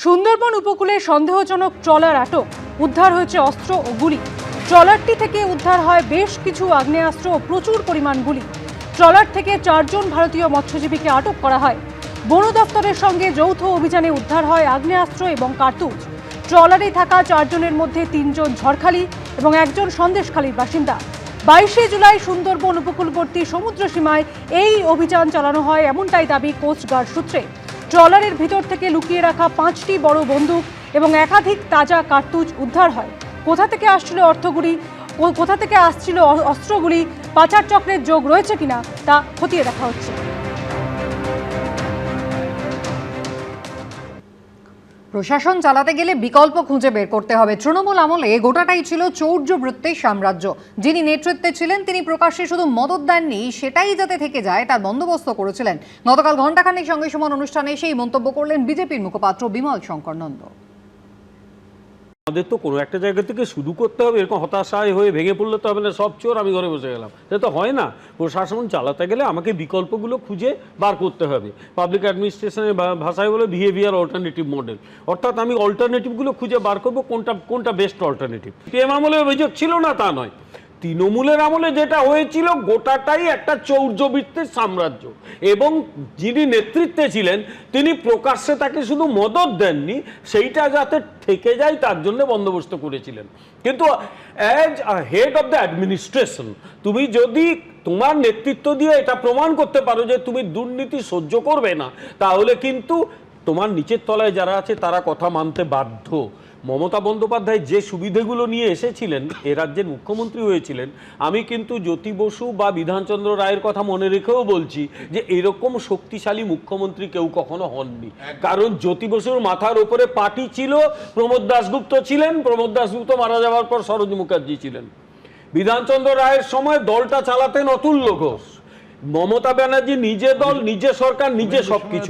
সুন্দরবন উপকূলে সন্দেহজনক ট্রলার আটক, উদ্ধার হয়েছে অস্ত্র ও গুলি। ট্রলারটি থেকে উদ্ধার হয় বেশ কিছু আগ্নেয়াস্ত্র ও প্রচুর পরিমাণ গুলি। ট্রলার থেকে 4 জন ভারতীয় মৎস্যজীবীকে আটক করা হয়। বন দফতরের সঙ্গে যৌথ অভিযানে উদ্ধার হয় আগ্নেয়াস্ত্র এবং কার্তুজ। ট্রলারে থাকা 4 জনের মধ্যে 3 জন ঝড়খালি এবং 1 জন সন্দেশখালীর বাসিন্দা। 22 জুলাই সুন্দরবন উপকূলবর্তী সমুদ্র সীমায় এই অভিযান চালানো হয়, এমনটাই দাবি কোস্টগার্ড সূত্রে। ট্রলারের ভিতর থেকে লুকিয়ে রাখা 5টি বড় বন্দুক এবং একাধিক তাজা কার্তুজ উদ্ধার হয়। কোথা থেকে আসছিল অস্ত্রগুলি, পাচার চক্রের যোগ রয়েছে কিনা তা খতিয়ে দেখা হচ্ছে। প্রশাসন চালাতে গেলে বিকল্প খুঁজে বের করতে হবে। তৃণমূল আমলে গোটাটাই ছিল চৌর্যবৃত্তির সাম্রাজ্য। যিনি নেতৃত্বে ছিলেন তিনি প্রকাশ্যে শুধু মদত দেননি, সেটাই যাতে থেকে যায় তার বন্দোবস্ত করেছিলেন। গতকাল ঘণ্টাখানেক সঙ্গে সমান অনুষ্ঠানে সেই মন্তব্য করলেন বিজেপির মুখপাত্র বিমল শঙ্কর নন্দ। আমাদের তো কোনো একটা জায়গা থেকে শুরু করতে হবে, এরকম হতাশায় হয়ে ভেঙে পড়লে তো হবে না, সব চোর আমি ঘরে বসে গেলাম, এটা তো হয় না। প্রশাসন চালাতে গেলে আমাকে বিকল্পগুলো খুঁজে বার করতে হবে। পাবলিক অ্যাডমিনিস্ট্রেশনের ভাষায় বলে বিহেভিয়ার অল্টারনেটিভ মডেল, অর্থাৎ আমি অল্টারনেটিভগুলো খুঁজে বার করবো কোনটা বেস্ট অল্টারনেটিভ। পিএম আমলে অভিযোগ ছিল না তা নয়, তৃণমূলের আমলে যেটা হয়েছিল গোটাটাই একটা চৌর্যবৃত্তির সাম্রাজ্য, এবং যিনি নেতৃত্বে ছিলেন তিনি প্রকাশ্যে তাকে শুধু মদত দেননি, সেইটা যাতে থেকে যায় তার জন্য বন্দোবস্ত করেছিলেন। কিন্তু as a head of the administration তুমি যদি তোমার নেতৃত্ব দিয়ে এটা প্রমাণ করতে পারো যে তুমি দুর্নীতি সহ্য করবে না, তাহলে কিন্তু তোমার নিচের তলায় যারা আছে তারা কথা মানতে বাধ্য। মমতা বন্দ্যোপাধ্যায় যে সুবিধেগুলো নিয়ে এসেছিলেন, এ রাজ্যের মুখ্যমন্ত্রী হয়েছিলেন, আমি কিন্তু জ্যোতি বসু বা বিধানচন্দ্র রায়ের কথা মনে রেখেও বলছি যে এরকম শক্তিশালী মুখ্যমন্ত্রী কেউ কখনো হননি। কারণ জ্যোতি বসুর মাথার উপরে পার্টি ছিল, প্রমোদ দাশগুপ্ত ছিলেন, প্রমোদ দাশগুপ্ত মারা যাওয়ার পর সরোজ মুখার্জি ছিলেন। বিধানচন্দ্র রায়ের সময় দলটা চালাতেন অতুল্য ঘোষ। মমতা ব্যানার্জি নিজে দল, নিজে সরকার, নিজে সবকিছু।